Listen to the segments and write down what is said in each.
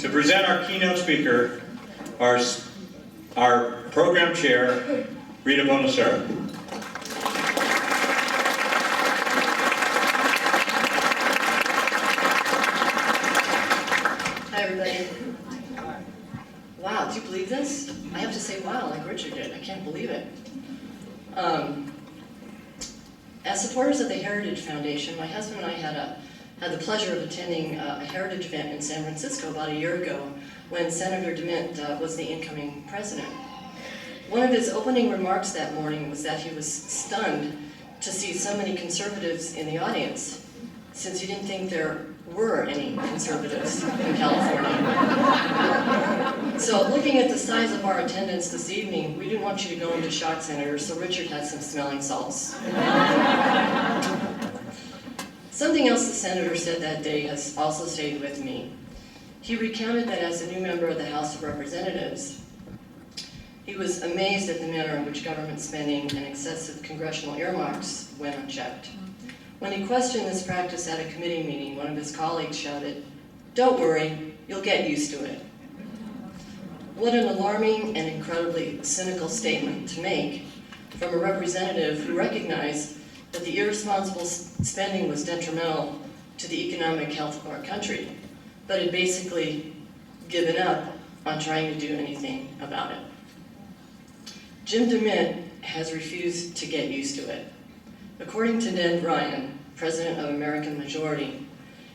To present our keynote speaker, our program chair, Rita Bonacera. Hi, everybody. Wow, do you believe this? I have to say wow, like Richard did. I can't believe it. As supporters of the Heritage Foundation, my husband and I had the pleasure of attending a heritage event in San Francisco about a year ago when Senator DeMint was the incoming president. One of his opening remarks that morning was that he was stunned to see so many conservatives in the audience, since he didn't think there were any conservatives in California. So looking at the size of our attendance this evening, we didn't want you to go into shock, Senator, so Richard had some smelling salts. Something else the Senator said that day has also stayed with me. He recounted that as a new member of the House of Representatives, he was amazed at the manner in which government spending and excessive congressional earmarks went unchecked. When he questioned this practice at a committee meeting, one of his colleagues shouted, "Don't worry, you'll get used to it." What an alarming and incredibly cynical statement to make from a representative who recognized that the irresponsible spending was detrimental to the economic health of our country, but had basically given up on trying to do anything about it. Jim DeMint has refused to get used to it. According to Ned Ryan, president of American Majority,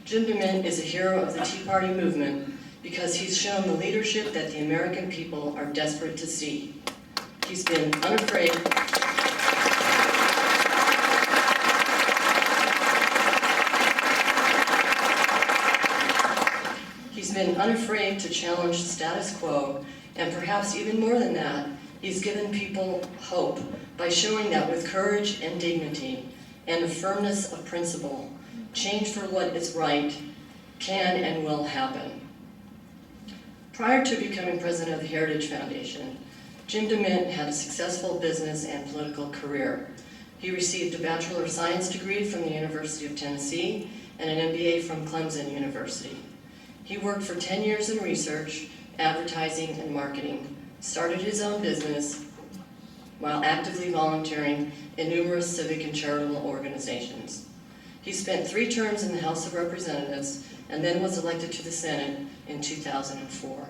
Jim DeMint is a hero of the Tea Party movement because he's shown the leadership that the American people are desperate to see. He's been unafraid to challenge the status quo, and perhaps even more than that, he's given people hope by showing that with courage and dignity and a firmness of principle, change for what is right can and will happen. Prior to becoming president of the Heritage Foundation, Jim DeMint had a successful business and political career. He received a Bachelor of Science degree from the University of Tennessee and an MBA from Clemson University. He worked for 10 years in research, advertising, and marketing, started his own business while actively volunteering in numerous civic and charitable organizations. He spent 3 terms in the House of Representatives and then was elected to the Senate in 2004.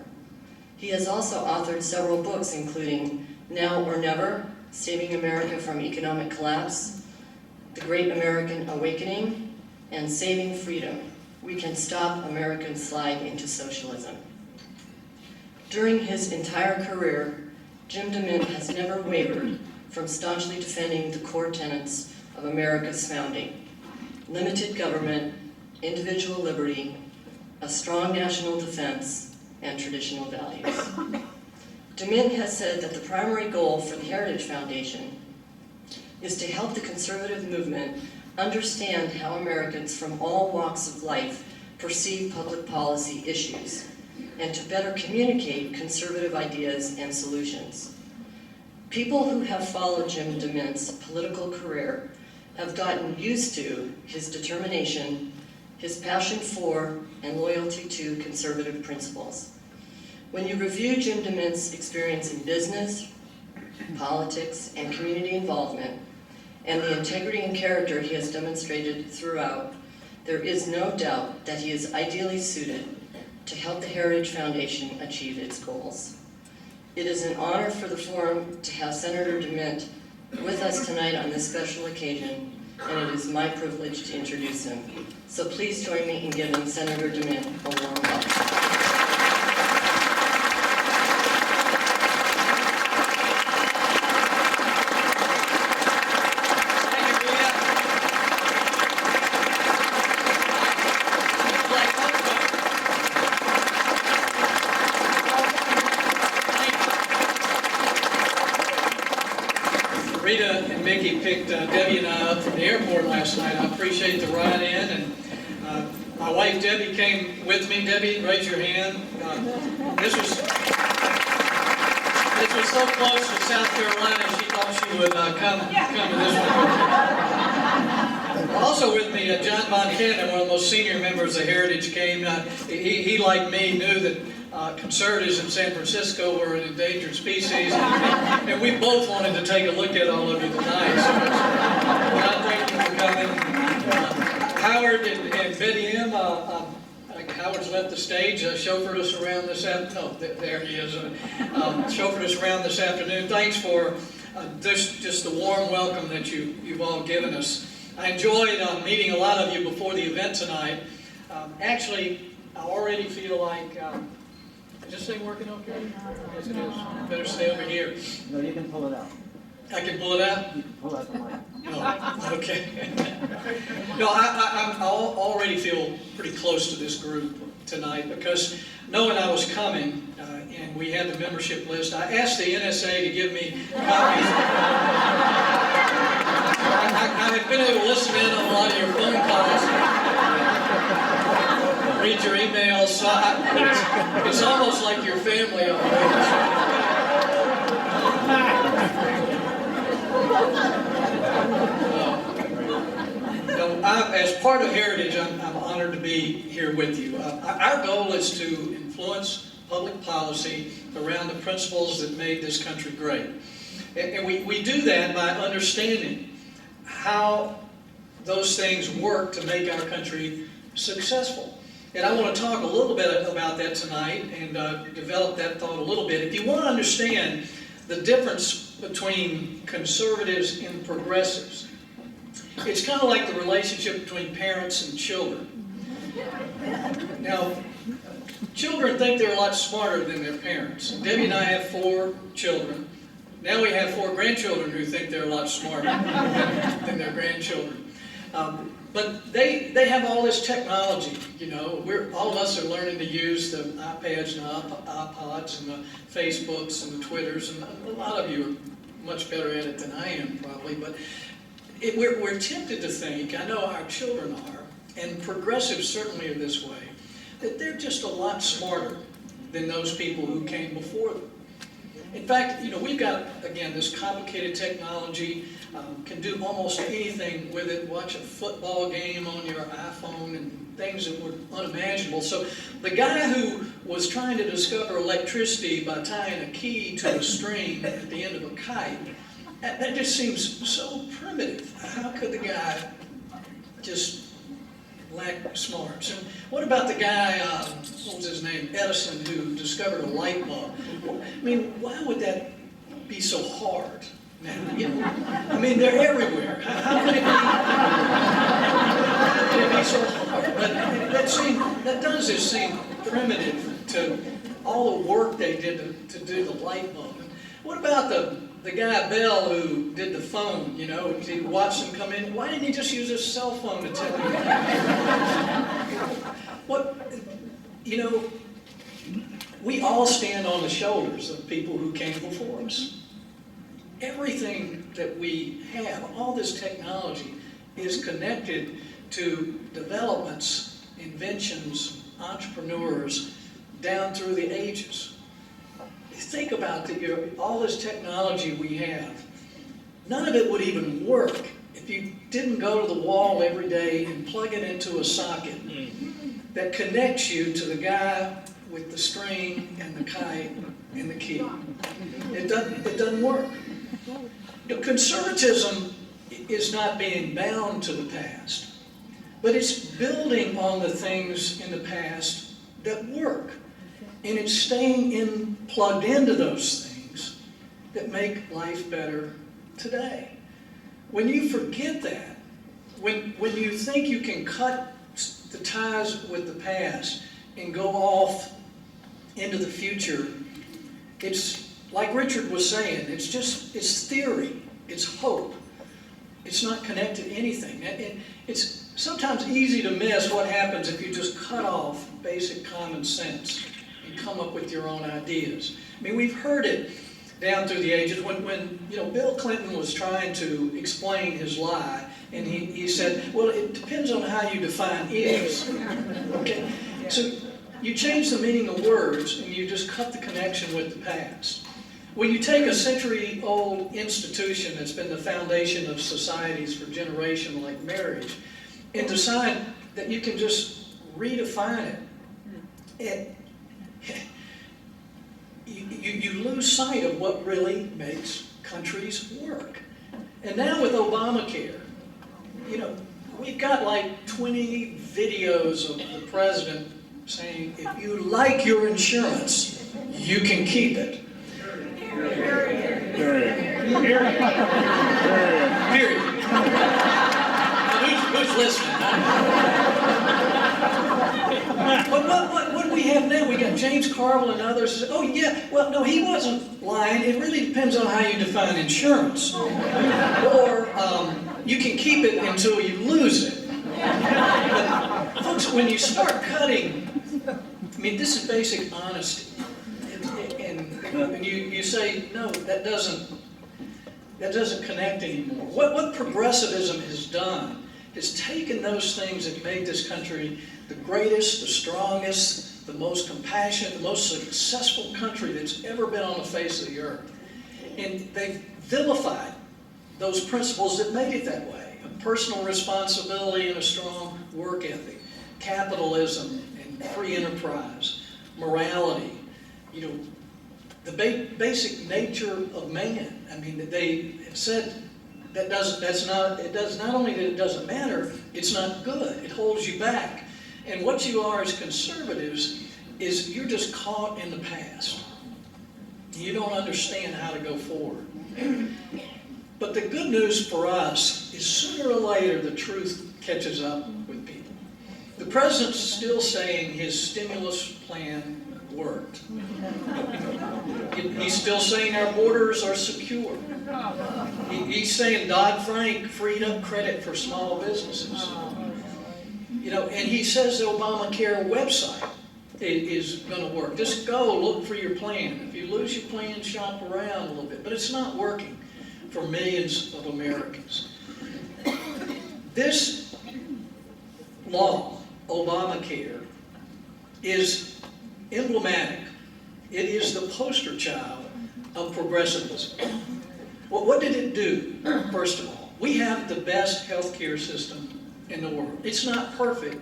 He has also authored several books, including Now or Never, Saving America from Economic Collapse, The Great American Awakening, and Saving Freedom, We Can Stop America's Slide into Socialism. During his entire career, Jim DeMint has never wavered from staunchly defending the core tenets of America's founding: limited government, individual liberty, a strong national defense, and traditional values. DeMint has said that the primary goal for the Heritage Foundation is to help the conservative movement understand how Americans from all walks of life perceive public policy issues, and to better communicate conservative ideas and solutions. People who have followed Jim DeMint's political career have gotten used to his determination, his passion for, and loyalty to conservative principles. When you review Jim DeMint's experience in business, politics, and community involvement, and the integrity and character he has demonstrated throughout, there is no doubt that he is ideally suited to help the Heritage Foundation achieve its goals. It is an honor for the forum to have Senator DeMint with us tonight on this special occasion, and it is my privilege to introduce him. So please join me in giving Senator DeMint a warm welcome. Rita and Mickey picked Debbie and I up from the airport last night. I appreciate the ride in, and my wife Debbie came with me. Debbie, raise your hand. This was so close to South Carolina, she thought she would come to this one. Also with me, John Von Cannon, one of the most senior members of Heritage, came. He, like me, knew that conservatives in San Francisco were an endangered species, and we both wanted to take a look at all of you tonight. So John, thank you for coming. Howard and Betty M. Howard's left the stage, chauffeured us around this afternoon. No, there he is. Chauffeured us around this afternoon. Thanks for just the warm welcome that you've all given us. I enjoyed meeting a lot of you before the event tonight. Actually, I already feel like, is this thing working okay? Yes, it is. Better stay over here. No, you can pull it out. I can pull it out? You can pull out the mic. Oh, okay. No, I already feel pretty close to this group tonight because knowing I was coming and we had the membership list, I asked the NSA to give me copies. I have been able to listen in on a lot of your phone calls, read your emails, so it's almost like your family on the as part of Heritage, I'm honored to be here with you. Our goal is to influence public policy around the principles that made this country great. And we do that by understanding how those things work to make our country successful. And I want to talk a little bit about that tonight and develop that thought a little bit. If you want to understand the difference between conservatives and progressives, it's kind of like the relationship between parents and children. Now, children think they're a lot smarter than their parents. Debbie and I have 4 children. Now we have 4 grandchildren who think they're a lot smarter than their grandchildren. But they have all this technology, you know. All of us are learning to use the iPads and the iPods and the Facebooks and the Twitters, and a lot of you are much better at it than I am probably, but we're tempted to think, I know our children are, and progressives certainly are this way, that they're just a lot smarter than those people who came before them. In fact, you know, we've got, again, this complicated technology, can do almost anything with it, watch a football game on your iPhone and things that were unimaginable. So the guy who was trying to discover electricity by tying a key to a string at the end of a kite, that just seems so primitive. How could the guy just lack smarts? And what about the guy, what was his name, Edison, who discovered a light bulb? I mean, why would that be so hard now? You know, I mean, they're everywhere. How could it be so hard? But that does just seem primitive to all the work they did to do the light bulb. And what about the guy Bell who did the phone, you know, he watched them come in. Why didn't he just use his cell phone to tell you? You know, we all stand on the shoulders of people who came before us. Everything that we have, all this technology, is connected to developments, inventions, entrepreneurs, down through the ages. Think about all this technology we have. None of it would even work if you didn't go to the wall every day and plug it into a socket that connects you to the guy with the string and the kite and the key. It doesn't work. You know, conservatism is not being bound to the past, but it's building on the things in the past that work. And it's staying plugged into those things that make life better today. When you forget that, when you think you can cut the ties with the past and go off into the future, it's like Richard was saying, it's theory, it's hope. It's not connected to anything. It's sometimes easy to miss what happens if you just cut off basic common sense and come up with your own ideas. I mean, we've heard it down through the ages when you know, Bill Clinton was trying to explain his lie, and he said, well, it depends on how you define is. Okay? So you change the meaning of words and you just cut the connection with the past. when you take a century-old institution that's been the foundation of societies for generations, like marriage, and decide that you can just redefine it, you lose sight of what really makes countries work. And now with Obamacare, you know, we've got like 20 videos of the president saying, if you like your insurance, you can keep it. Period. Who's listening? But what do we have now? We got James Carville and others. Oh yeah, well no, he wasn't lying. It really depends on how you define insurance. Or you can keep it until you lose it. But folks, when you start cutting, I mean, this is basic honesty. And you say, no, that doesn't connect anymore. What progressivism has done is taken those things that made this country the greatest, the strongest, the most compassionate, the most successful country that's ever been on the face of the earth. And they've vilified those principles that made it that way. A personal responsibility and a strong work ethic, capitalism and free enterprise, morality, you know, the basic nature of man. I mean, they have said it not only that it doesn't matter, it's not good. It holds you back. And what you are as conservatives is you're just caught in the past. You don't understand how to go forward. But the good news for us is sooner or later the truth catches up with people. The president's still saying his stimulus plan worked. He's still saying our borders are secure. He's saying Dodd-Frank freed up credit for small businesses. You know, and he says the Obamacare website is going to work. Just go look for your plan. If you lose your plan, shop around a little bit. But it's not working for millions of Americans. This law, Obamacare, is emblematic. It is the poster child of progressivism. Well, what did it do, first of all? We have the best healthcare system in the world. It's not perfect.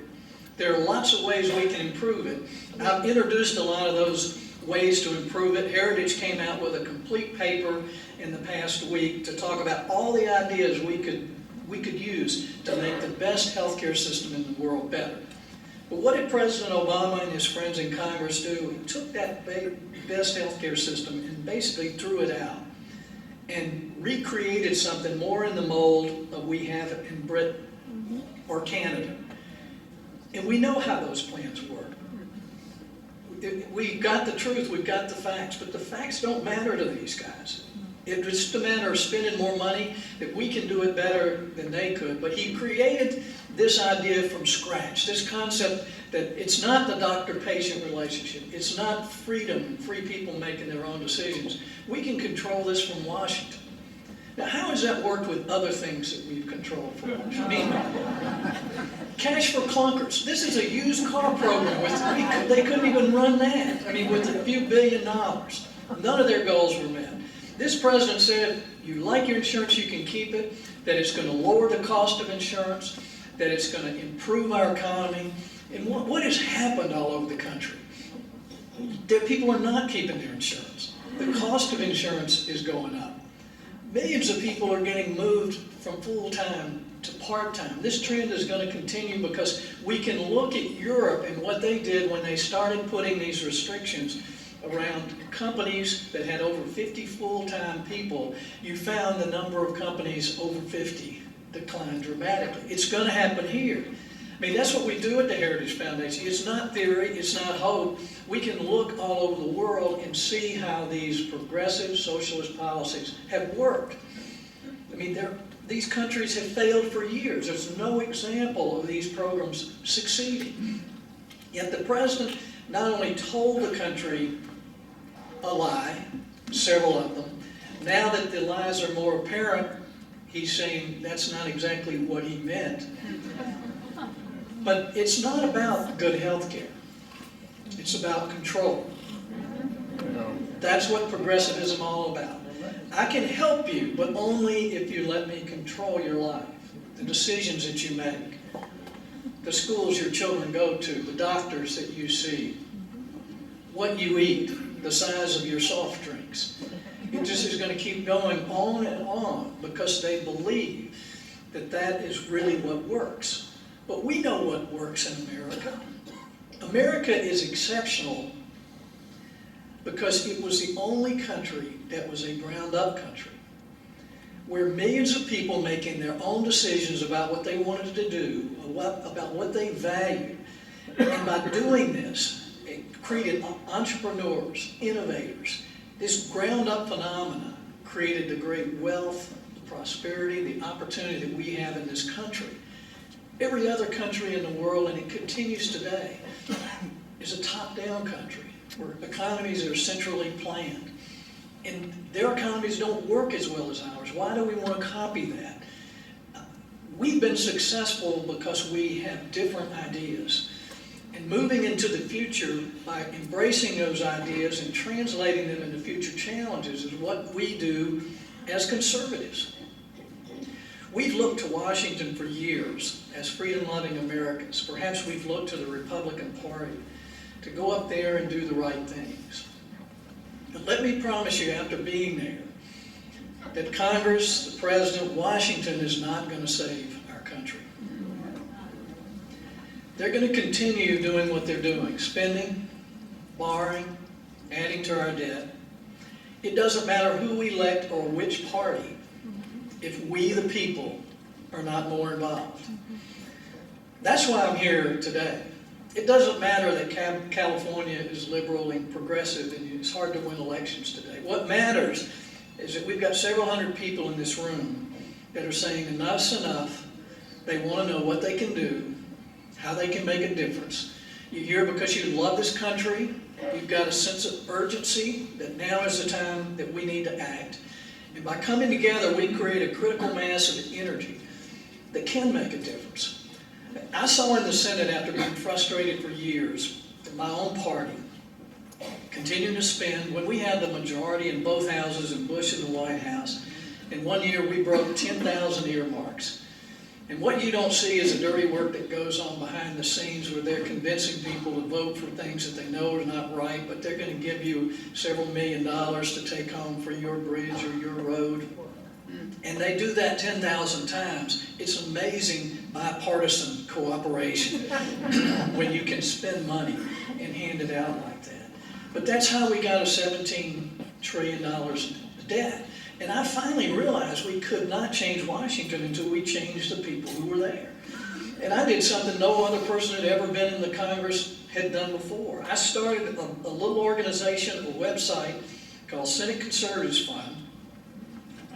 There are lots of ways we can improve it. I've introduced a lot of those ways to improve it. Heritage came out with a complete paper in the past week to talk about all the ideas we could use to make the best healthcare system in the world better. But what did President Obama and his friends in Congress do? He took that best healthcare system and basically threw it out and recreated something more in the mold of we have in Britain or Canada. And we know how those plans work. We've got the truth, we've got the facts, but the facts don't matter to these guys. It's just a matter of spending more money, that we can do it better than they could. But he created this idea from scratch, this concept that it's not the doctor-patient relationship. It's not freedom, free people making their own decisions. We can control this from Washington. Now, how has that worked with other things that we've controlled from Washington? I mean, cash for clunkers. This is a used car program. They couldn't even run that. I mean, with a few $1 billion. None of their goals were met. This president said, you like your insurance, you can keep it, that it's going to lower the cost of insurance, that it's going to improve our economy. And what has happened all over the country? People are not keeping their insurance. The cost of insurance is going up. Millions of people are getting moved from full-time to part-time. This trend is going to continue because we can look at Europe and what they did when they started putting these restrictions around companies that had over 50 full-time people. You found the number of companies over 50 decline dramatically. It's going to happen here. I mean, that's what we do at the Heritage Foundation. It's not theory, it's not hope. We can look all over the world and see how these progressive socialist policies have worked. I mean, these countries have failed for years. There's no example of these programs succeeding. Yet the president not only told the country a lie, several of them, now that the lies are more apparent, he's saying that's not exactly what he meant. But it's not about good health care. It's about control. No. That's what progressivism is all about. I can help you, but only if you let me control your life, the decisions that you make, the schools your children go to, the doctors that you see, what you eat, the size of your soft drinks. It just is going to keep going on and on because they believe that that is really what works. But we know what works in America. America is exceptional because it was the only country that was a ground-up country, where millions of people making their own decisions about what they wanted to do, about what they valued. And by doing this, it created entrepreneurs, innovators. This ground-up phenomena created the great wealth, the prosperity, the opportunity that we have in this country. Every other country in the world, and it continues today, is a top-down country where economies are centrally planned. And their economies don't work as well as ours. Why do we want to copy that? We've been successful because we have different ideas. And moving into the future by embracing those ideas and translating them into future challenges is what we do as conservatives. We've looked to Washington for years as freedom-loving Americans. Perhaps we've looked to the Republican Party to go up there and do the right things. But let me promise you, after being there, that Congress, the President, Washington is not going to save our country. They're going to continue doing what they're doing, spending, borrowing, adding to our debt. It doesn't matter who we elect or which party, if we, the people, are not more involved. That's why I'm here today. It doesn't matter that California is liberal and progressive and it's hard to win elections today. What matters is that we've got several hundred people in this room that are saying enough's enough. They want to know what they can do, how they can make a difference. You're here because you love this country. You've got a sense of urgency that now is the time that we need to act. And by coming together, we create a critical mass of energy that can make a difference. I saw in the Senate, after being frustrated for years, that my own party continued to spend, when we had the majority in both houses and Bush in the White House, in 1 year we broke 10,000 earmarks. And what you don't see is the dirty work that goes on behind the scenes where they're convincing people to vote for things that they know are not right, but they're going to give you several $1 million to take home for your bridge or your road. And they do that 10,000 times. It's amazing bipartisan cooperation when you can spend money and hand it out like that. But that's how we got a $17 trillion debt. And I finally realized we could not change Washington until we changed the people who were there. And I did something no other person had ever been in the Congress had done before. I started a little organization, a website called Senate Conservatives Fund.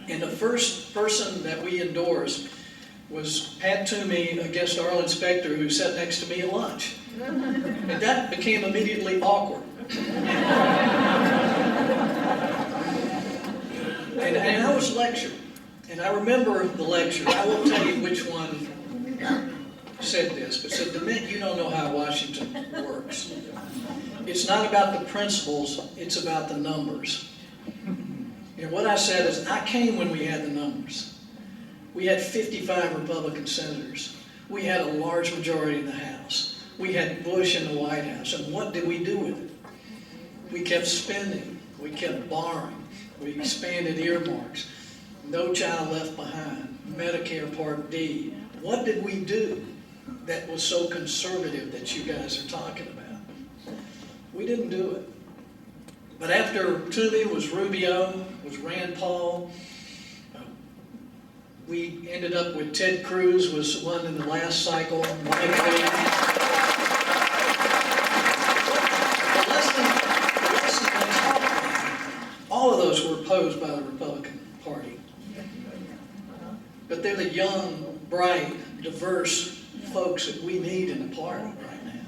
And the first person that we endorsed was Pat Toomey, a guest Arlen Specter, who sat next to me at lunch. And that became immediately awkward. And I was lectured. And I remember the lecture. I won't tell you which one said this, but said, DeMint, you don't know how Washington works. It's not about the principles, it's about the numbers. You know, what I said is, I came when we had the numbers. We had 55 Republican senators. We had a large majority in the House. We had Bush in the White House. And what did we do with it? We kept spending. We kept borrowing. We expanded earmarks. No Child Left Behind. Medicare Part D. What did we do that was so conservative that you guys are talking about? We didn't do it. But after Toomey was Rubio, was Rand Paul. We ended up with Ted Cruz, was one in the last cycle. The lesson I taught, all of those were opposed by the Republican Party. But they're the young, bright, diverse folks that we need in the party right now.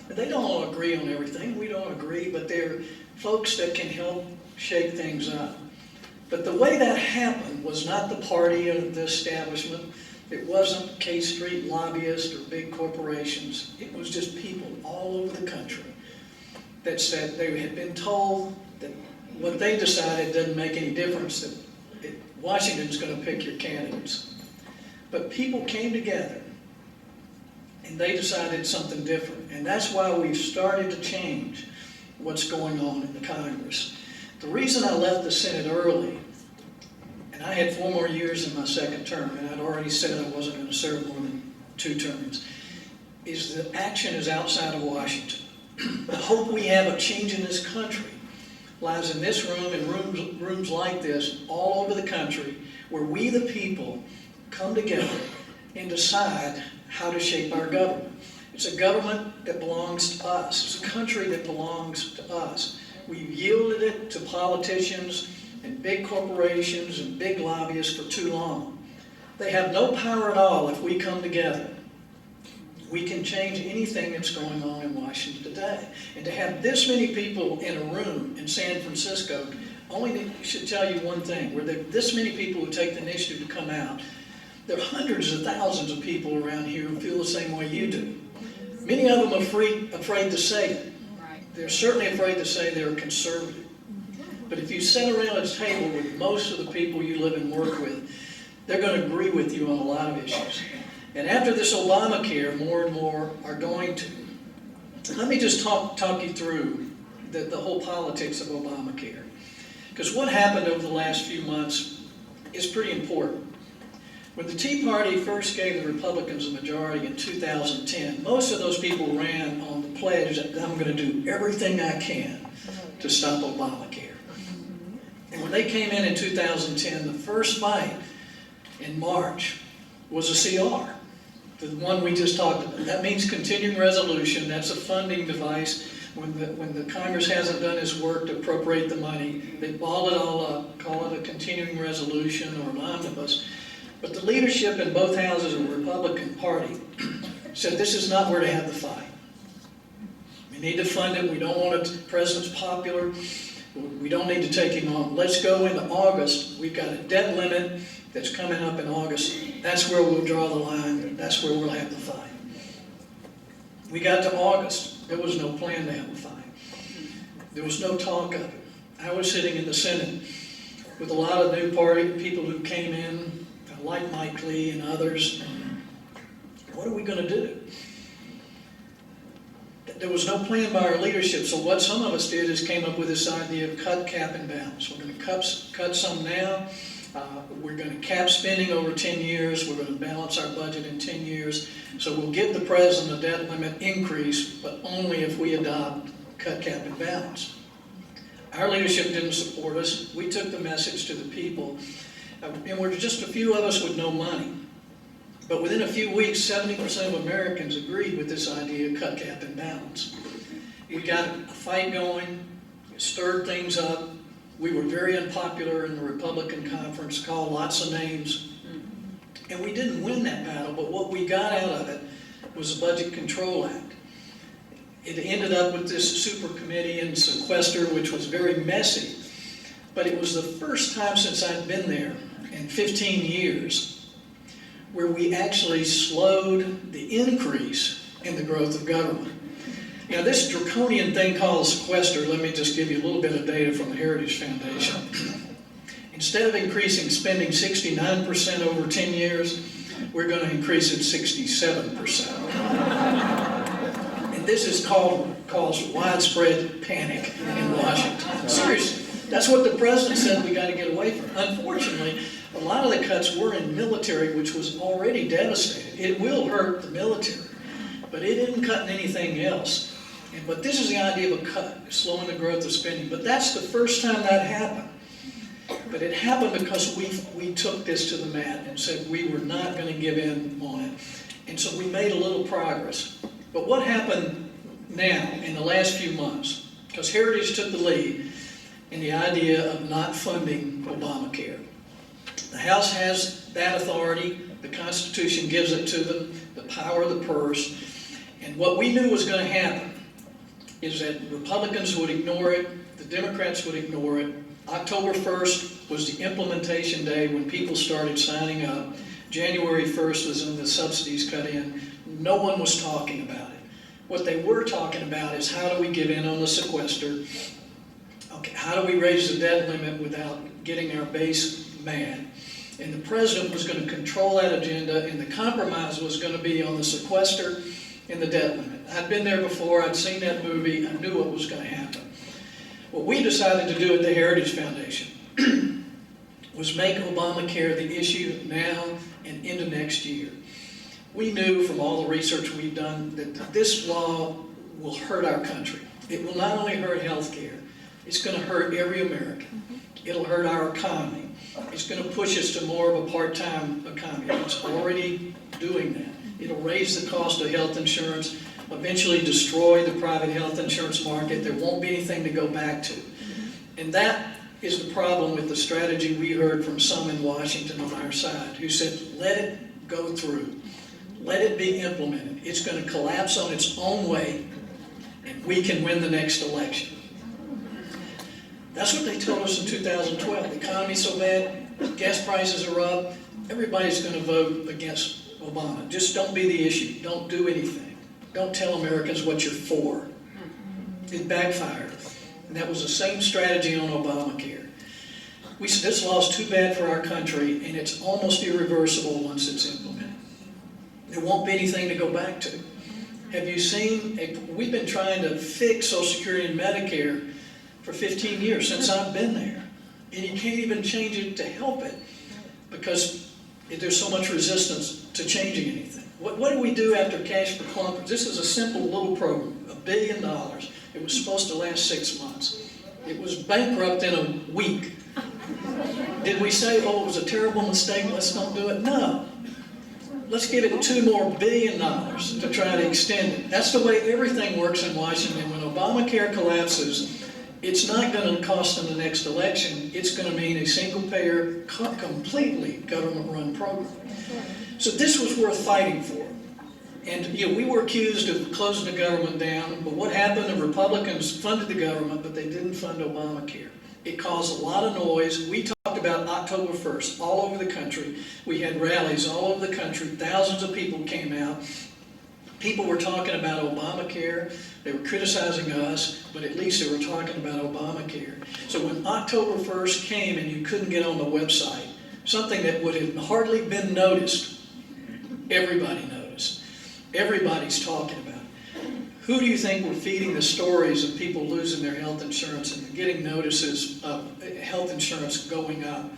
And they don't all agree on everything. We don't agree, but they're folks that can help shake things up. But the way that happened was not the party or the establishment. It wasn't K Street lobbyists or big corporations. It was just people all over the country that said they had been told that what they decided doesn't make any difference, that Washington's going to pick your candidates. But people came together and they decided something different. And that's why we've started to change what's going on in the Congress. The reason I left the Senate early, and I had 4 more years in my second term, and I'd already said I wasn't going to serve more than 2 terms, is that action is outside of Washington. The hope we have of changing this country lies in this room and rooms like this all over the country, where we the people come together and decide how to shape our government. It's a government that belongs to us. It's a country that belongs to us. We've yielded it to politicians and big corporations and big lobbyists for too long. They have no power at all if we come together. We can change anything that's going on in Washington today. And to have this many people in a room in San Francisco only should tell you one thing: where there are this many people who take the initiative to come out, there are hundreds of thousands of people around here who feel the same way you do. Many of them are afraid to say it. They're certainly afraid to say they're conservative. But if you sit around a table with most of the people you live and work with, they're going to agree with you on a lot of issues. And after this Obamacare, more and more are going to. Let me just talk you through the whole politics of Obamacare. Because what happened over the last few months is pretty important. When the Tea Party first gave the Republicans a majority in 2010, most of those people ran on the pledge that I'm going to do everything I can to stop Obamacare. And when they came in 2010, the first fight in March was a CR, the one we just talked about. That means continuing resolution. That's a funding device. When the Congress hasn't done its work to appropriate the money, they ball it all up, call it a continuing resolution or an omnibus. But the leadership in both houses of the Republican Party said this is not where to have the fight. We need to fund it. We don't want it. The president's popular. We don't need to take him on. Let's go into August. We've got a debt limit that's coming up in August. That's where we'll draw the line. That's where we'll have the fight. We got to August. There was no plan to have a fight. There was no talk of it. I was sitting in the Senate with a lot of new party people who came in, like Mike Lee and others. What are we going to do? There was no plan by our leadership, so what some of us did is came up with this idea of cut, cap, and balance. We're going to cut some now. We're going to cap spending over 10 years. We're going to balance our budget in 10 years. So we'll give the president a debt limit increase, but only if we adopt cut, cap, and balance. Our leadership didn't support us. We took the message to the people, and we're just a few of us with no money. But within a few weeks, 70% of Americans agreed with this idea of cut, cap, and balance. We got a fight going, it stirred things up. We were very unpopular in the Republican conference, called lots of names. And we didn't win that battle, but what we got out of it was the Budget Control Act. It ended up with this super committee and sequester, which was very messy. But it was the first time since I'd been there in 15 years where we actually slowed the increase in the growth of government. Now, this draconian thing called sequester, let me just give you a little bit of data from the Heritage Foundation. Instead of increasing spending 69% over 10 years, we're going to increase it 67%. And this is caused widespread panic in Washington. Seriously, that's what the president said we got to get away from. Unfortunately, a lot of the cuts were in military, which was already devastated. It will hurt the military, but it didn't cut in anything else. But this is the idea of a cut, slowing the growth of spending. But that's the first time that happened. But it happened because we took this to the mat and said we were not going to give in on it. And so we made a little progress. But what happened now in the last few months, because Heritage took the lead in the idea of not funding Obamacare. The House has that authority. The Constitution gives it to them, the power of the purse. And what we knew was going to happen is that Republicans would ignore it, the Democrats would ignore it. October 1st was the implementation day when people started signing up. January 1st was when the subsidies cut in. No one was talking about it. What they were talking about is how do we get in on the sequester? Okay, how do we raise the debt limit without getting our base mad? And the president was going to control that agenda, and the compromise was going to be on the sequester and the debt limit. I'd been there before, I'd seen that movie, I knew what was going to happen. What we decided to do at the Heritage Foundation was make Obamacare the issue now and into next year. We knew from all the research we've done that this law will hurt our country. It will not only hurt healthcare, it's going to hurt every American. It'll hurt our economy. It's going to push us to more of a part-time economy. It's already doing that. It'll raise the cost of health insurance, eventually destroy the private health insurance market. There won't be anything to go back to. And that is the problem with the strategy we heard from some in Washington on our side, who said, let it go through. Let it be implemented. It's going to collapse on its own way, and we can win the next election. That's what they told us in 2012. The economy's so bad, gas prices are up, everybody's going to vote against Obama. Just don't be the issue. Don't do anything. Don't tell Americans what you're for. It backfired. And that was the same strategy on Obamacare. We said this law is too bad for our country, and it's almost irreversible once it's implemented. There won't be anything to go back to. Have you seen, we've been trying to fix Social Security and Medicare for 15 years, since I've been there. And you can't even change it to help it because there's so much resistance to changing anything. What do we do after cash for clunkers? This is a simple little program, $1 billion. It was supposed to last 6 months. It was bankrupt in a week. Did we say, oh, it was a terrible mistake, let's not do it? No. Let's give it $2 more billion to try to extend it. That's the way everything works in Washington. When Obamacare collapses, it's not going to cost them the next election. It's going to mean a single-payer, completely government-run program. So this was worth fighting for. And we were accused of closing the government down, but what happened? The Republicans funded the government, but they didn't fund Obamacare. It caused a lot of noise. We talked about October 1st all over the country. We had rallies all over the country. Thousands of people came out. People were talking about Obamacare. They were criticizing us, but at least they were talking about Obamacare. So when October 1st came and you couldn't get on the website, something that would have hardly been noticed, everybody noticed. Everybody's talking about it. Who do you think were feeding the stories of people losing their health insurance and getting notices of health insurance going up?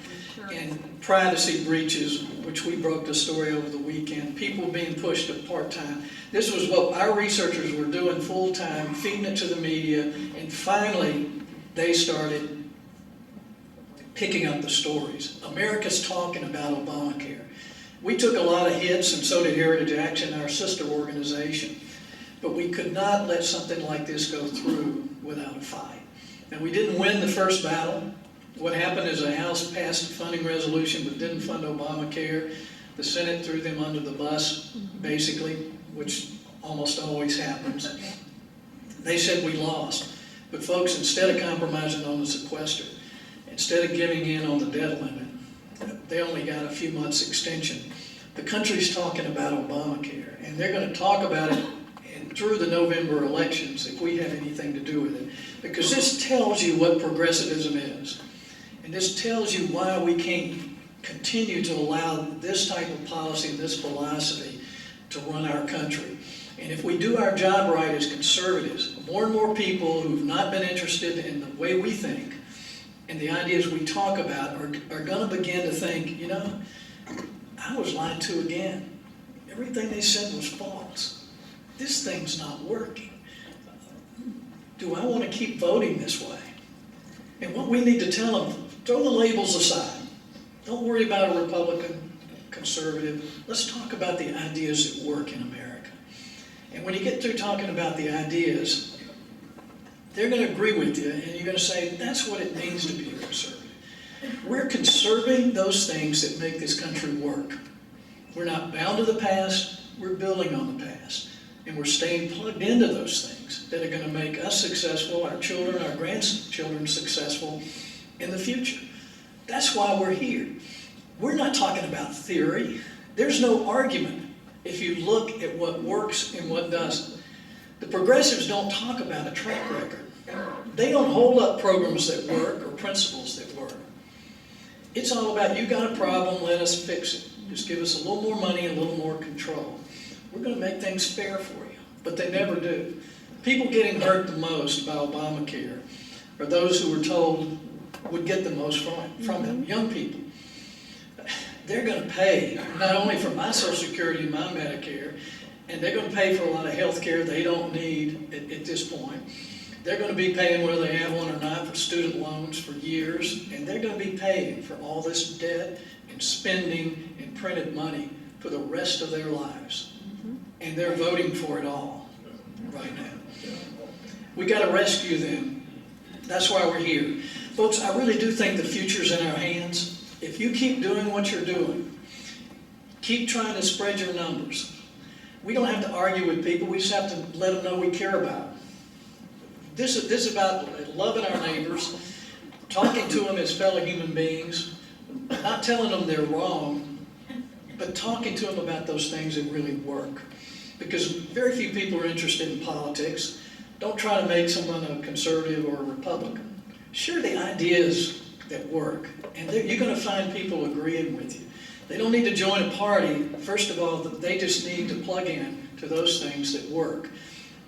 And privacy breaches, which we broke the story over the weekend, people being pushed to part-time. This was what our researchers were doing full-time, feeding it to the media, and finally they started picking up the stories. America's talking about Obamacare. We took a lot of hits, and so did Heritage Action, our sister organization, but we could not let something like this go through without a fight. And we didn't win the first battle. What happened is the House passed a funding resolution but didn't fund Obamacare. The Senate threw them under the bus, basically, which almost always happens. They said we lost. But folks, instead of compromising on the sequester, instead of giving in on the debt limit, they only got a few months extension. The country's talking about Obamacare, and they're going to talk about it through the November elections if we have anything to do with it. Because this tells you what progressivism is. And this tells you why we can't continue to allow this type of policy and this philosophy to run our country. And if we do our job right as conservatives, more and more people who've not been interested in the way we think and the ideas we talk about are going to begin to think, you know, I was lied to again. Everything they said was false. This thing's not working. Do I want to keep voting this way? And what we need to tell them, throw the labels aside. Don't worry about a Republican, conservative. Let's talk about the ideas that work in America. And when you get through talking about the ideas, they're going to agree with you, and you're going to say, that's what it means to be a conservative. We're conserving those things that make this country work. We're not bound to the past, we're building on the past. And we're staying plugged into those things that are going to make us successful, our children, our grandchildren successful in the future. That's why we're here. We're not talking about theory. There's no argument if you look at what works and what doesn't. The progressives don't talk about a track record. They don't hold up programs that work or principles that work. It's all about, you got a problem, let us fix it. Just give us a little more money and a little more control. We're going to make things fair for you. But they never do. People getting hurt the most by Obamacare are those who were told would get the most from it, young people. They're going to pay not only for my Social Security and my Medicare, and they're going to pay for a lot of health care they don't need at this point. They're going to be paying whether they have one or not for student loans for years, and they're going to be paying for all this debt and spending and printed money for the rest of their lives. And they're voting for it all right now. We got to rescue them. That's why we're here. Folks, I really do think the future's in our hands. If you keep doing what you're doing, keep trying to spread your numbers. We don't have to argue with people, we just have to let them know we care about them. This is about loving our neighbors, talking to them as fellow human beings, not telling them they're wrong, but talking to them about those things that really work. Because very few people are interested in politics. Don't try to make someone a conservative or a Republican. Share the ideas that work, and you're going to find people agreeing with you. They don't need to join a party. First of all, they just need to plug in to those things that work.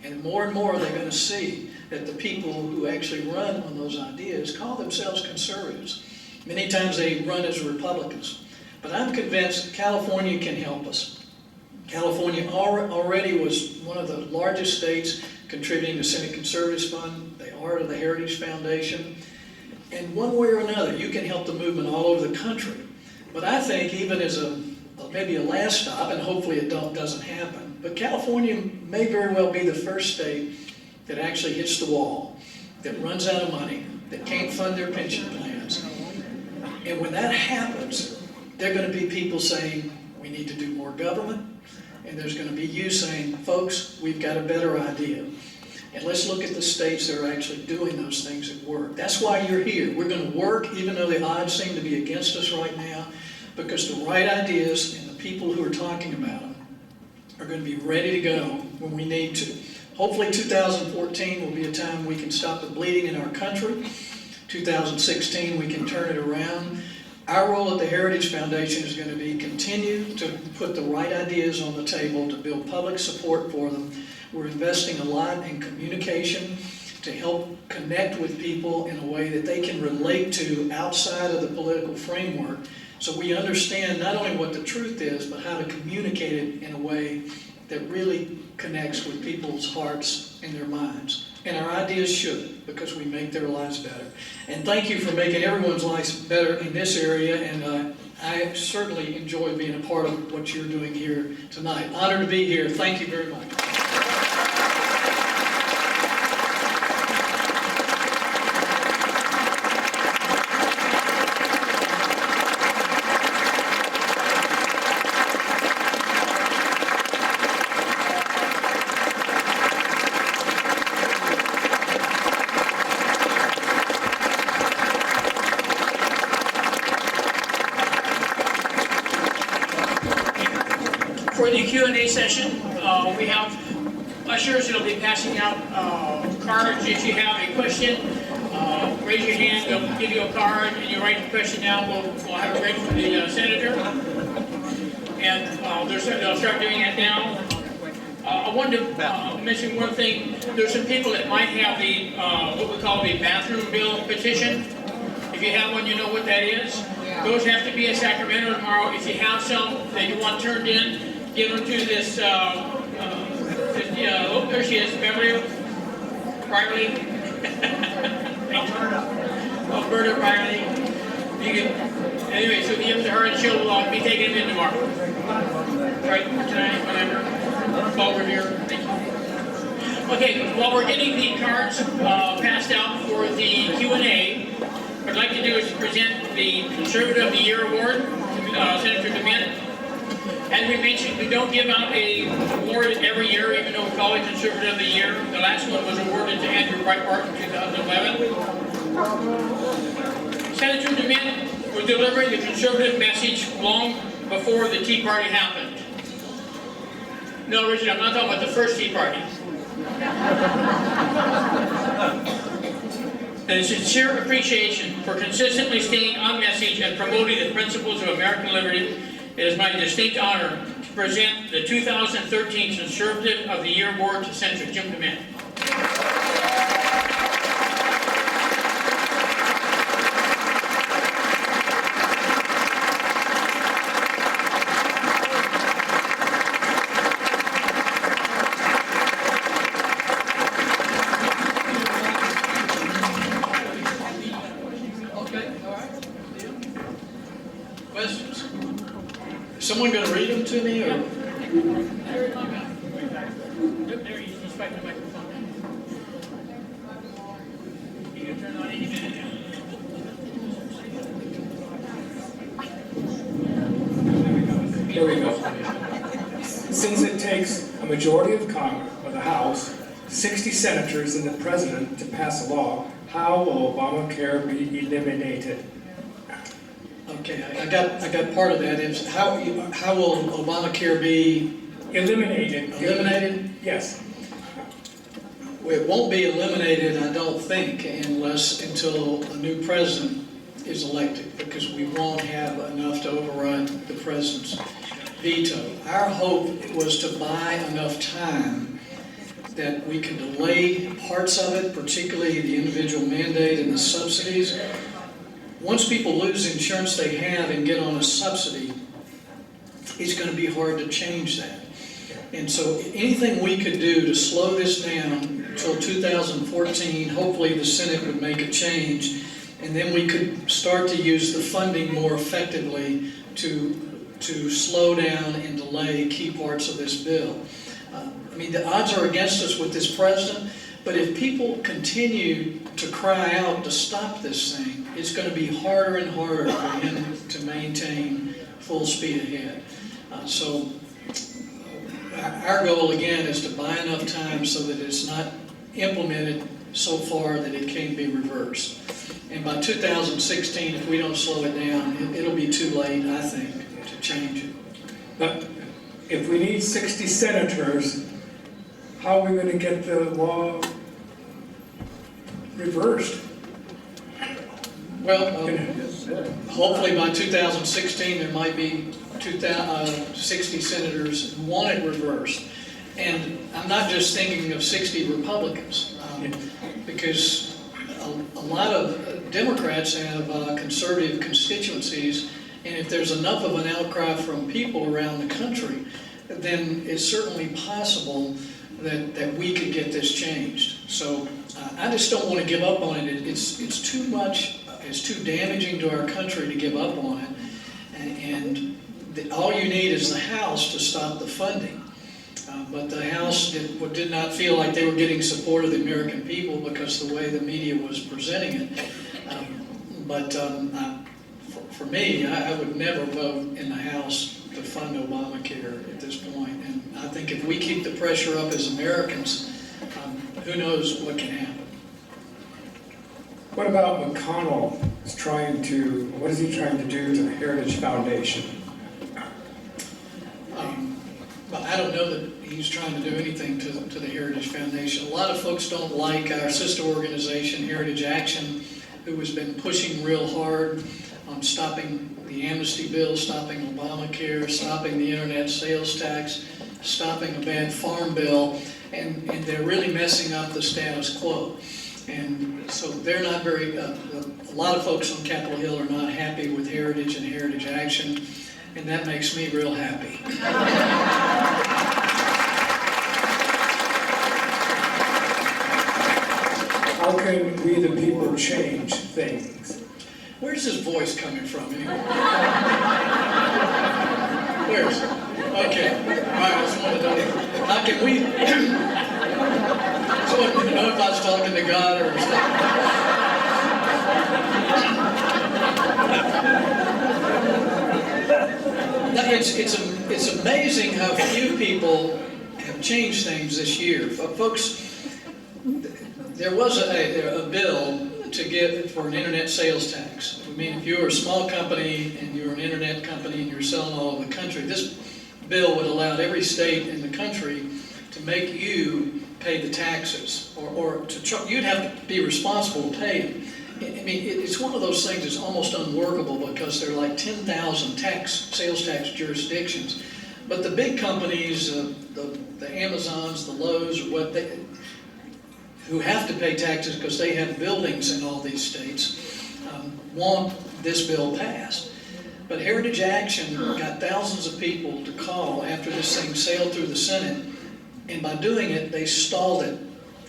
And more they're going to see that the people who actually run on those ideas call themselves conservatives. Many times they run as Republicans. But I'm convinced that California can help us. California already was one of the largest states contributing to Senate Conservatives Fund. They are to the Heritage Foundation. And one way or another, you can help the movement all over the country. But I think even as maybe a last stop, and hopefully it doesn't happen, but California may very well be the first state that actually hits the wall, that runs out of money, that can't fund their pension plans. And when that happens, there are going to be people saying, we need to do more government. And there's going to be you saying, folks, we've got a better idea. And let's look at the states that are actually doing those things that work. That's why you're here. We're going to work, even though the odds seem to be against us right now, because the right ideas and the people who are talking about them are going to be ready to go when we need to. Hopefully 2014 will be a time we can stop the bleeding in our country. 2016 we can turn it around. Our role at the Heritage Foundation is going to be continue to put the right ideas on the table to build public support for them. We're investing a lot in communication to help connect with people in a way that they can relate to outside of the political framework, so we understand not only what the truth is, but how to communicate it in a way that really connects with people's hearts and their minds. And our ideas should, because we make their lives better. And thank you for making everyone's lives better in this area, and I certainly enjoy being a part of what you're doing here tonight. Honored to be here. Thank you very much. For the Q&A session, we have ushers that will be passing out cards. If you have a question, raise your hand, they'll give you a card, and you write the question down. We'll have it ready for the senator. And they'll start doing that now. I wanted to mention one thing. There's some people that might have the what we call the bathroom bill petition. If you have one, you know what that is. Those have to be in Sacramento tomorrow. If you have some that you want turned in, give them to this, oh, there she is, Beverly Riley. Alberta Riley. Anyway, so give them to her and she'll be taking them in tomorrow. Right, tonight, whatever, while we're here. Thank you. Okay, while we're getting the cards passed out for the Q&A, what I'd like to do is present the Conservative of the Year Award to Senator DeMint. As we mentioned, we don't give out an award every year, even though we call it Conservative of the Year. The last one was awarded to Andrew Breitbart in 2011. Senator DeMint was delivering the conservative message long before the Tea Party happened. No, Richard, I'm not talking about the first Tea Party. And sincere appreciation for consistently staying on message and promoting the principles of American liberty, it is my distinct honor to present the 2013 Conservative of the Year Award to Senator Jim DeMint. Questions? Is someone going to read them to me, or? There, he's right in the microphone. You can turn on any minute now. Here we go. Since it takes a majority of Congress, of the House, 60 senators and the President to pass a law, how will Obamacare be eliminated? Okay, I got part of that. Is how will Obamacare be Eliminated. eliminated? Yes. Well, it won't be eliminated, I don't think, until a new president is elected, because we won't have enough to override the president's veto. Our hope was to buy enough time that we can delay parts of it, particularly the individual mandate and the subsidies. Once people lose insurance they have and get on a subsidy, it's going to be hard to change that. And so anything we could do to slow this down until 2014, hopefully the Senate would make a change, and then we could start to use the funding more effectively to slow down and delay key parts of this bill. I mean, the odds are against us with this president, but if people continue to cry out to stop this thing, it's going to be harder and harder for him to maintain full speed ahead. So our goal again is to buy enough time so that it's not implemented so far that it can't be reversed. And by 2016, if we don't slow it down, it'll be too late, I think, to change it. But if we need 60 senators, how are we going to get the law reversed? Well, hopefully by 2016, there might be 60 senators who want it reversed. And I'm not just thinking of 60 Republicans, because a lot of Democrats have conservative constituencies, and if there's enough of an outcry from people around the country, then it's certainly possible that we could get this changed. So I just don't want to give up on it. It's too much, it's too damaging to our country to give up on it. And all you need is the House to stop the funding. But the House did not feel like they were getting support of the American people because the way the media was presenting it. For me, I would never vote in the House to fund Obamacare at this point. And I think if we keep the pressure up as Americans, who knows what can happen. What about McConnell is trying to, what is he trying to do to the Heritage Foundation? Well, I don't know that he's trying to do anything to the Heritage Foundation. A lot of folks don't like our sister organization, Heritage Action, who has been pushing real hard on stopping the amnesty bill, stopping Obamacare, stopping the internet sales tax, stopping a bad farm bill, and they're really messing up the status quo. And so they're not very, a lot of folks on Capitol Hill are not happy with Heritage and Heritage Action, and that makes me real happy. How can we, the people, change things? Where's his voice coming from anyway? Where's it? Okay. All right, I just wanted to know. How can we? So I didn't know if I was talking to God or something. It's amazing how few people have changed things this year. Folks, there was a bill to get for an internet sales tax. I mean, if you're a small company and you're an internet company and you're selling all over the country, this bill would allow every state in the country to make you pay the taxes, or you'd have to be responsible to pay them. I mean, it's one of those things that's almost unworkable because there are like 10,000 sales tax jurisdictions. But the big companies, the Amazons, the Lowe's, who have to pay taxes because they have buildings in all these states, want this bill passed. But Heritage Action got thousands of people to call after this thing sailed through the Senate, and by doing it, they stalled it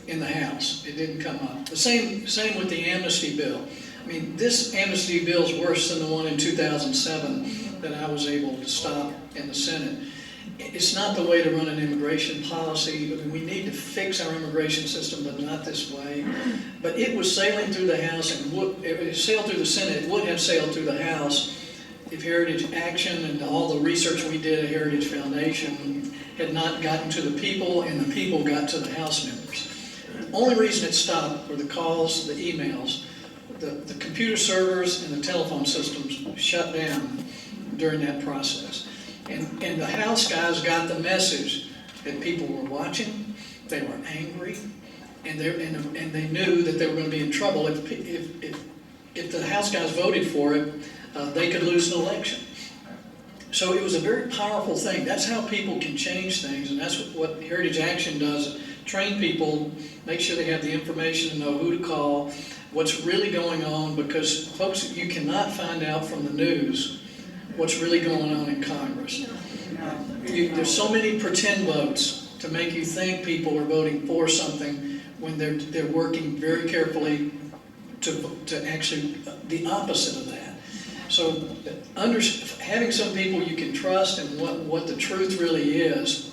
in the House. It didn't come up. The same with the amnesty bill. I mean, this amnesty bill is worse than the one in 2007 that I was able to stop in the Senate. It's not the way to run an immigration policy. I mean, we need to fix our immigration system, but not this way. But it was sailing through the House, and it sailed through the Senate. It would have sailed through the House if Heritage Action and all the research we did at Heritage Foundation had not gotten to the people, and the people got to the House members. The only reason it stopped were the calls, the emails. The computer servers and the telephone systems shut down during that process. And the House guys got the message that people were watching, they were angry, and they knew that they were going to be in trouble. If the House guys voted for it, they could lose an election. So it was a very powerful thing. That's how people can change things, and that's what Heritage Action does. Train people, make sure they have the information to know who to call, what's really going on, because folks, you cannot find out from the news what's really going on in Congress. There's so many pretend votes to make you think people are voting for something when they're working very carefully to actually the opposite of that. So having some people you can trust and what the truth really is.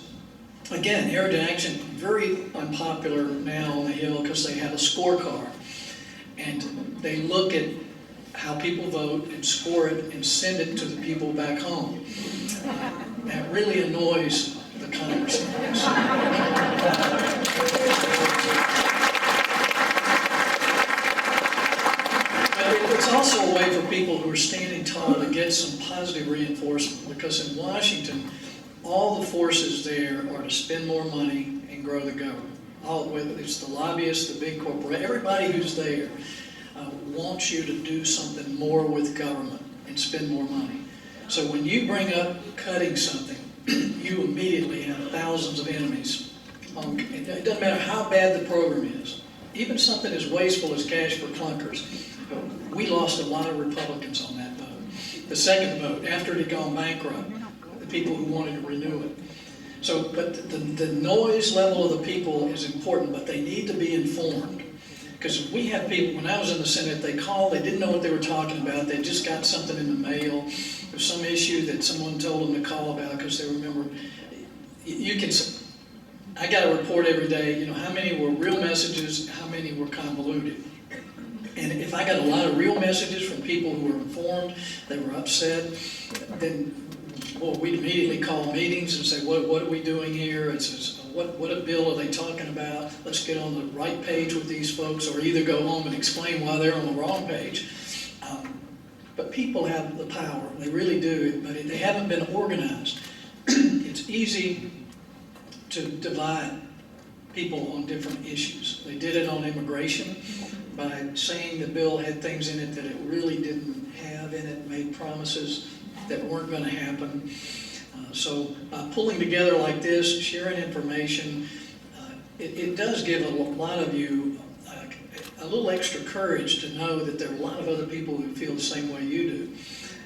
Again, Heritage Action, very unpopular now on the Hill because they have a scorecard. And they look at how people vote and score it and send it to the people back home. That really annoys the congressmen. But it's also a way for people who are standing tall to get some positive reinforcement, because in Washington, all the forces there are to spend more money and grow the government. Whether it's the lobbyists, the big corporate, everybody who's there wants you to do something more with government and spend more money. So when you bring up cutting something, you immediately have thousands of enemies. It doesn't matter how bad the program is. Even something as wasteful as cash for clunkers. We lost a lot of Republicans on that vote. The second vote, after it had gone bankrupt, the people who wanted to renew it. So, but the noise level of the people is important, but they need to be informed. Because we have people, when I was in the Senate, they called, they didn't know what they were talking about, they just got something in the mail. There's some issue that someone told them to call about because they remember. I got a report every day, how many were real messages, how many were convoluted. And if I got a lot of real messages from people who were informed, they were upset, then we'd immediately call meetings and say, what are we doing here? What a bill are they talking about? Let's get on the right page with these folks, or either go home and explain why they're on the wrong page. But people have the power, they really do, but they haven't been organized. It's easy to divide people on different issues. They did it on immigration by saying the bill had things in it that it really didn't have in it, made promises that weren't going to happen. So by pulling together like this, sharing information, it does give a lot of you a little extra courage to know that there are a lot of other people who feel the same way you do.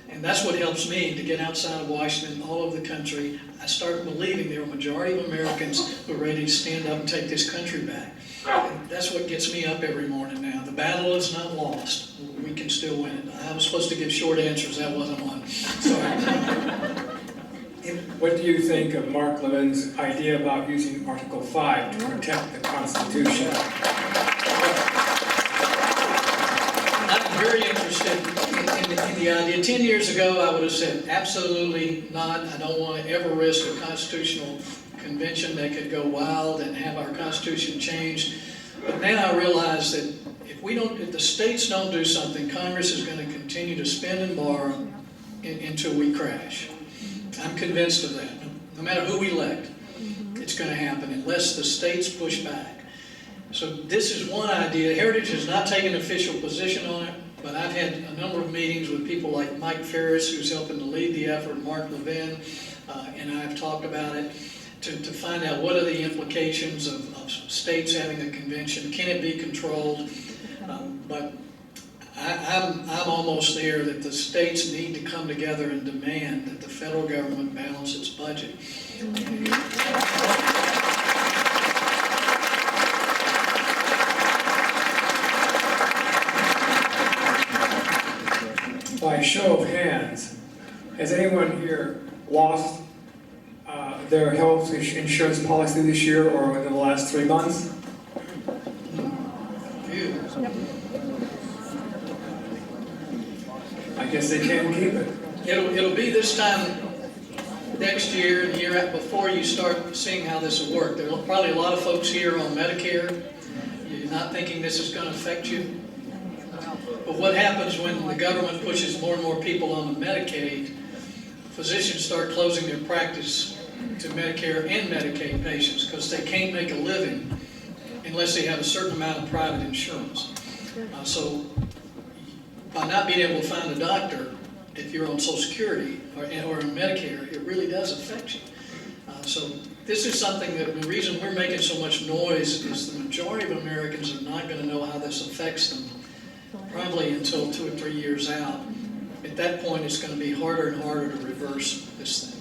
And that's what helps me to get outside of Washington, all over the country. I start believing there are a majority of Americans who are ready to stand up and take this country back. And that's what gets me up every morning now. The battle is not lost. We can still win it. I was supposed to give short answers. That wasn't one. Sorry. What do you think of Mark Levin's idea about using Article 5 to protect the Constitution? I'm very interested in the idea. 10 years ago, I would have said, absolutely not. I don't want to ever risk a constitutional convention that could go wild and have our Constitution changed. But now I realize that if the states don't do something, Congress is going to continue to spend and borrow until we crash. I'm convinced of that, no matter who we elect. it's going to happen unless the states push back. So this is one idea. Heritage has not taken an official position on it, but I've had a number of meetings with people like Mike Ferris, who's helping to lead the effort, Mark Levin, and I've talked about it to find out what are the implications of states having a convention. Can it be controlled? But I'm almost there that the states need to come together and demand that the federal government balance its budget. By show of hands, has anyone here lost their health insurance policy this year or within the last 3 months? I guess they can't keep it. It'll be this time next year and the year before you start seeing how this will work. There are probably a lot of folks here on Medicare. You're not thinking this is going to affect you. But what happens when the government pushes more and more people on the Medicaid, physicians start closing their practice to Medicare and Medicaid patients because they can't make a living unless they have a certain amount of private insurance. So by not being able to find a doctor, if you're on Social Security or in Medicare, it really does affect you. So this is something that the reason we're making so much noise is the majority of Americans are not going to know how this affects them, probably until 2 or 3 years out. At that point, it's going to be harder and harder to reverse this thing.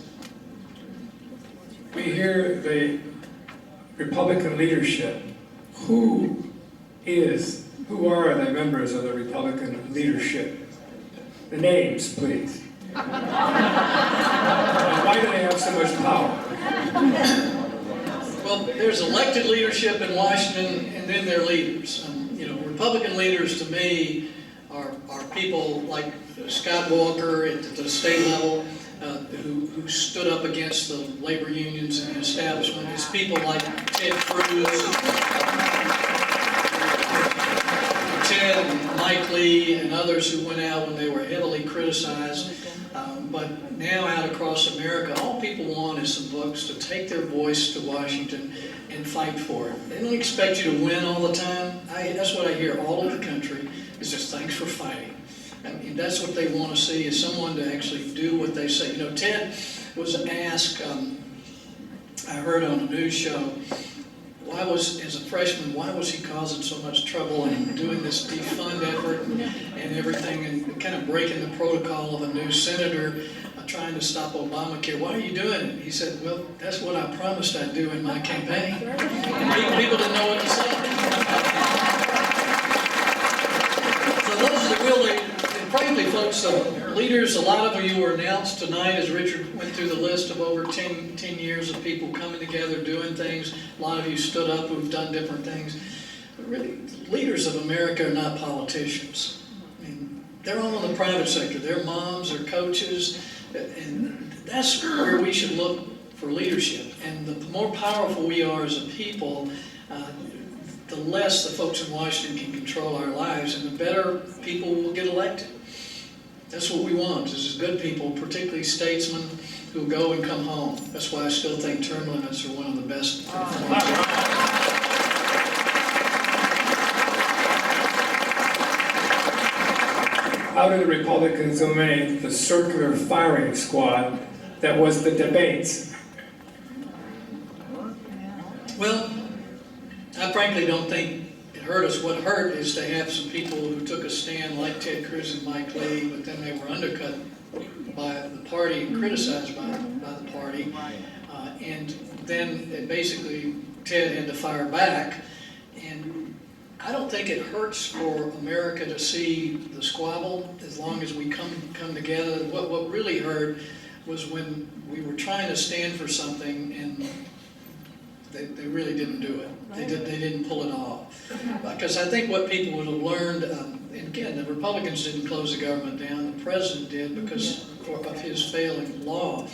We hear the Republican leadership. Who are the members of the Republican leadership? The names, please. And why do they have so much power? Well, there's elected leadership in Washington, and then their leaders. Republican leaders to me are people like Scott Walker at the state level, who stood up against the labor unions and the establishment. It's people like Ted Cruz, Ted and Mike Lee, and others who went out when they were heavily criticized. But now out across America, all people want is some folks to take their voice to Washington and fight for it. They don't expect you to win all the time. That's what I hear all over the country, is just thanks for fighting. I mean, that's what they want to see, is someone to actually do what they say. Ted was asked, I heard on a news show, as a freshman, why was he causing so much trouble and doing this defund effort and everything, and kind of breaking the protocol of a new senator trying to stop Obamacare? Why are you doing it? He said, well, that's what I promised I'd do in my campaign. And people didn't know what to say. So those are the real leaders. And frankly, folks, leaders, a lot of you were announced tonight as Richard went through the list of over 10 years of people coming together, doing things. A lot of you stood up who've done different things. But really, leaders of America are not politicians. I mean, they're all in the private sector. They're moms, they're coaches, and that's where we should look for leadership. And the more powerful we are as a people, the less the folks in Washington can control our lives, and the better people will get elected. That's what we want, is good people, particularly statesmen who go and come home. That's why I still think term limits are one of the best. How did the Republicans eliminate the circular firing squad that was the debates? Well, I frankly don't think it hurt us. What hurt is to have some people who took a stand like Ted Cruz and Mike Lee, but then they were undercut by the party and criticized by the party. And then basically Ted had to fire back. And I don't think it hurts for America to see the squabble as long as we come together. What really hurt was when we were trying to stand for something and they really didn't do it. They didn't pull it off. Because I think what people would have learned, and again, the Republicans didn't close the government down, the president did because of his failing law.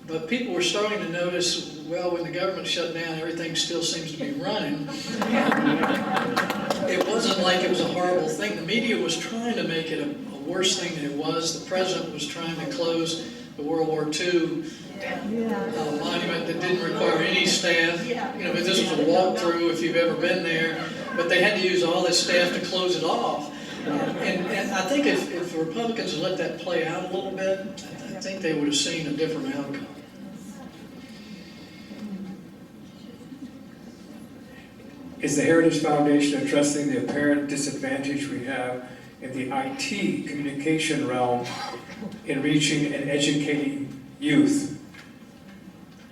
But people were starting to notice, well, when the government shut down, everything still seems to be running. It wasn't like it was a horrible thing. The media was trying to make it a worse thing than it was. The president was trying to close the World War II monument that didn't require any staff. You know, but this was a walkthrough if you've ever been there, but they had to use all this staff to close it off. And I think if the Republicans had let that play out a little bit, I think they would have seen a different outcome. Is the Heritage Foundation addressing the apparent disadvantage we have in the IT communication realm in reaching and educating youth?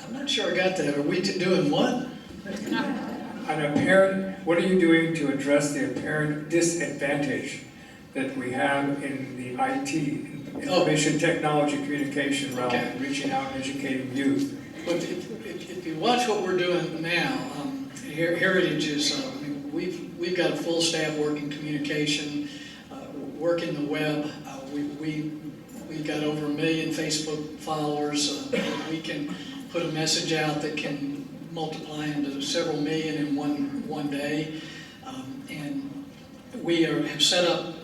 I'm not sure I got that. Are we doing what? What are you doing to address the apparent disadvantage that we have in the IT, information technology communication realm, Okay. in reaching out and educating youth? But if you watch what we're doing now, Heritage is, we've got a full staff working communication, working the web. We've got over 1 million Facebook followers. We can put a message out that can multiply into several million in one day. And we have set up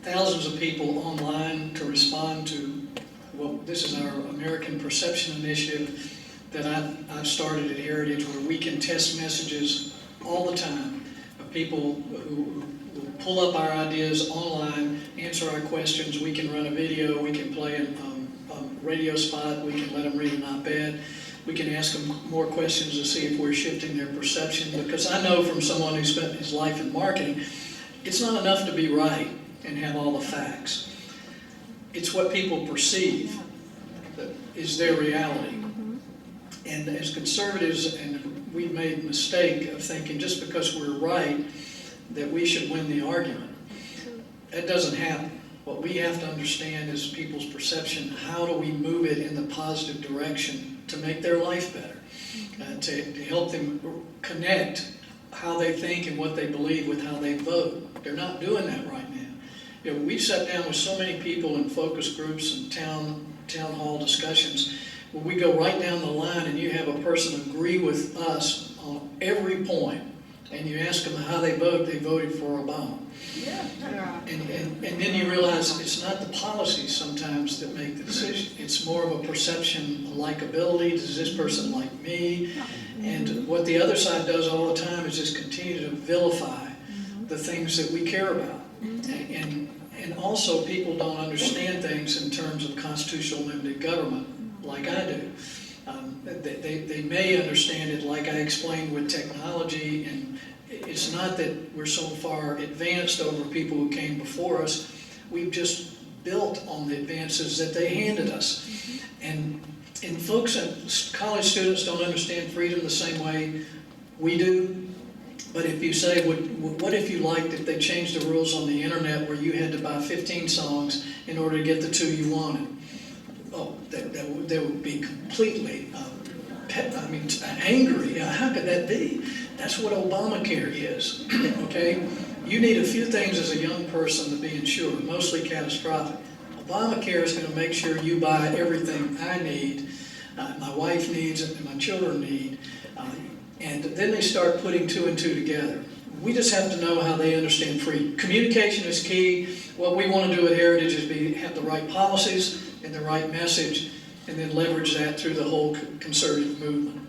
thousands of people online to respond to, well, this is our American Perception Initiative that I've started at Heritage, where we can test messages all the time of people who will pull up our ideas online, answer our questions. We can run a video, we can play a radio spot, we can let them read an op-ed, we can ask them more questions to see if we're shifting their perception. Because I know from someone who spent his life in marketing, it's not enough to be right and have all the facts. It's what people perceive that is their reality. And as conservatives, and we've made a mistake of thinking just because we're right, that we should win the argument. That doesn't happen. What we have to understand is people's perception. How do we move it in the positive direction to make their life better? To help them connect how they think and what they believe with how they vote. They're not doing that right now. You know, we've sat down with so many people in focus groups and town hall discussions where we go right down the line and you have a person agree with us on every point, and you ask them how they voted for Obama. And then you realize it's not the policies sometimes that make the decision. It's more of a perception, a likability. Does this person like me? And what the other side does all the time is just continue to vilify the things that we care about. And also people don't understand things in terms of constitutional limited government like I do. They may understand it like I explained with technology, and it's not that we're so far advanced over people who came before us. We've just built on the advances that they handed us. And folks, college students don't understand freedom the same way we do. But if you say, what if you liked if they changed the rules on the internet where you had to buy 15 songs in order to get the 2 you wanted? Oh, they would be completely, angry. How could that be? That's what Obamacare is, okay? You need a few things as a young person to be insured, mostly catastrophic. Obamacare is going to make sure you buy everything I need, my wife needs, and my children need. And then they start putting 2 and 2 together. We just have to know how they understand freedom. Communication is key. What we want to do at Heritage is have the right policies and the right message, and then leverage that through the whole conservative movement.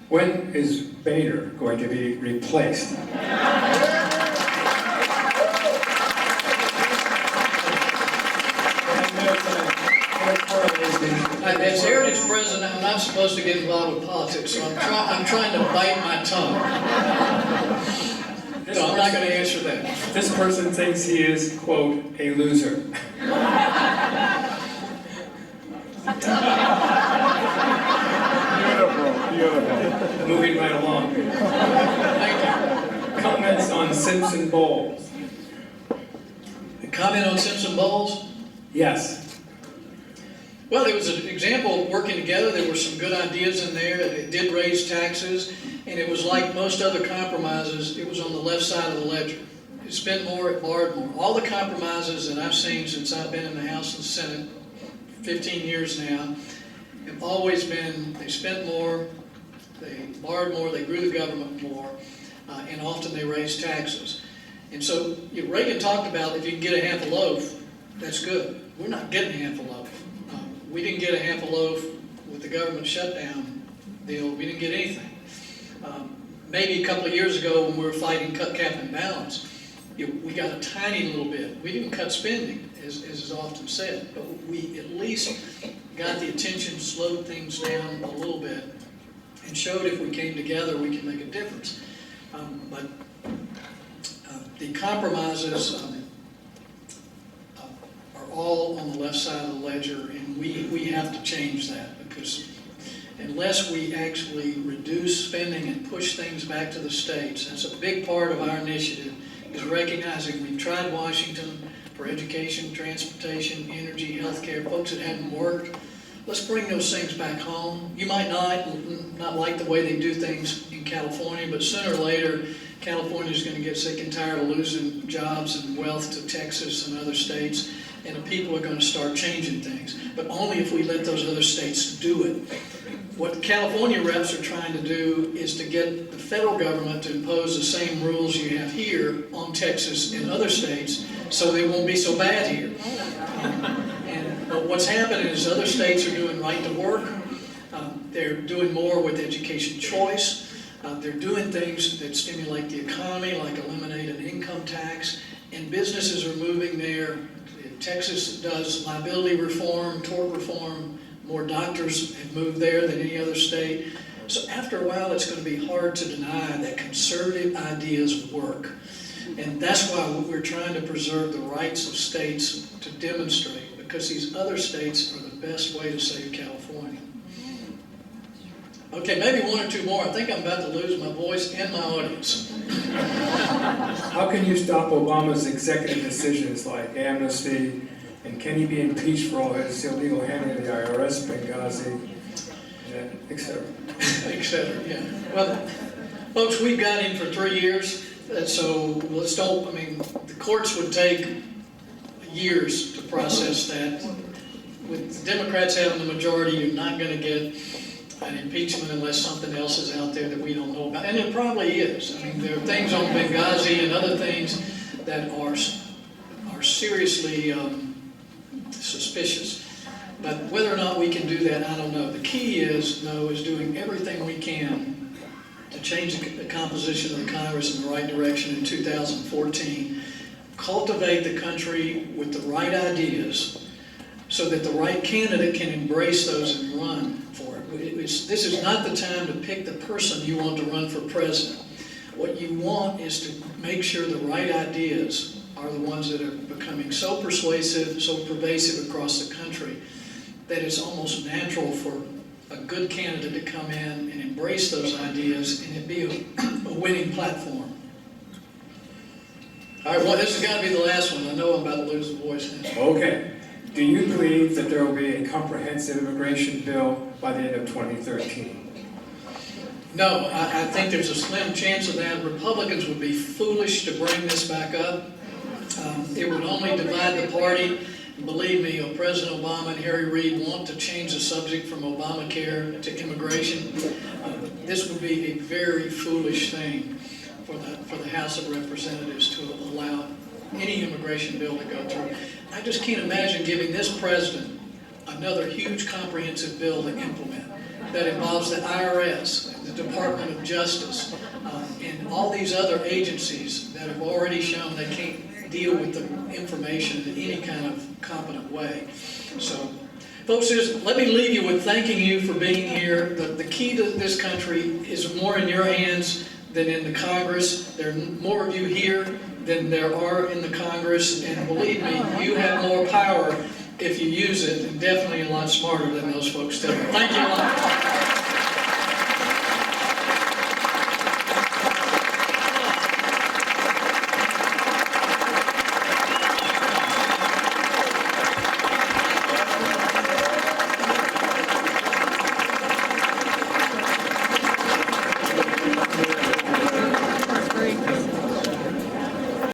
When is Boehner going to be replaced? As Heritage President, I'm not supposed to get involved with politics, so I'm trying to bite my tongue. No, I'm not going to answer that. This person thinks he is, quote, a loser. Beautiful. Moving right along. Thank Comments on Simpson Bowles? you. Comment on Simpson Bowles? Yes. Well, it was an example of working together. There were some good ideas in there. It did raise taxes, and it was like most other compromises, it was on the left side of the ledger. It spent more, it borrowed more. All the compromises that I've seen since I've been in the House and Senate, 15 years now, have always been, they spent more, they borrowed more, they grew the government more, and often they raised taxes. And so Reagan talked about if you can get a half a loaf, that's good. we're not getting half a loaf. We didn't get a half a loaf with the government shutdown deal. We didn't get anything. Maybe a couple of years ago when we were fighting cut, cap, and balance, we got a tiny little bit. We didn't cut spending, as is often said, but we at least got the attention, slowed things down a little bit, and showed if we came together we can make a difference. But the compromises are all on the left side of the ledger, and we have to change that, because unless we actually reduce spending and push things back to the states, that's a big part of our initiative, is recognizing we've tried Washington for education, transportation, energy, healthcare, folks that hadn't worked. Let's bring those things back home. You might not like the way they do things in California, but sooner or later, California's going to get sick and tired of losing jobs and wealth to Texas and other states, and the people are going to start changing things, but only if we let those other states do it. What California reps are trying to do is to get the federal government to impose the same rules you have here on Texas and other states, so they won't be so bad here. But what's happening is other states are doing right to work. They're doing more with education choice. They're doing things that stimulate the economy, like eliminate an income tax, and businesses are moving there. Texas does liability reform, tort reform. More doctors have moved there than any other state. So after a while, it's going to be hard to deny that conservative ideas work. And that's why we're trying to preserve the rights of states to demonstrate, because these other states are the best way to save California. Okay, maybe one or two more. I think I'm about to lose my voice and my audience. How can you stop Obama's executive decisions like amnesty, and can he be impeached for all his illegal handling of the IRS, Benghazi, et cetera? Et cetera, yeah. Well, folks, we've got him for 3 years, so let's don't, I mean, the courts would take years to process that. With the Democrats having the majority, you're not going to get an impeachment unless something else is out there that we don't know about. And it probably is. I mean, there are things on Benghazi and other things that are seriously suspicious. But whether or not we can do that, I don't know. The key is doing everything we can to change the composition of the Congress in the right direction in 2014. Cultivate the country with the right ideas so that the right candidate can embrace those and run for it. This is not the time to pick the person you want to run for president. What you want is to make sure the right ideas are the ones that are becoming so persuasive, so pervasive across the country, that it's almost natural for a good candidate to come in and embrace those ideas and it be a winning platform. All right, well, this has got to be the last one. I know I'm about to lose the voice now. Okay. Do you believe that there will be a comprehensive immigration bill by the end of 2013? No, I think there's a slim chance of that. Republicans would be foolish to bring this back up. It would only divide the party. Believe me, President Obama and Harry Reid want to change the subject from Obamacare to immigration. This would be a very foolish thing for the House of Representatives to allow any immigration bill to go through. I just can't imagine giving this president another huge comprehensive bill to implement that involves the IRS, the Department of Justice, and all these other agencies that have already shown they can't deal with the information in any kind of competent way. So, folks, let me leave you with thanking you for being here. The key to this country is more in your hands than in the Congress. There are more of you here than there are in the Congress, and believe me, you have more power if you use it, and definitely a lot smarter than those folks do. Thank you a lot.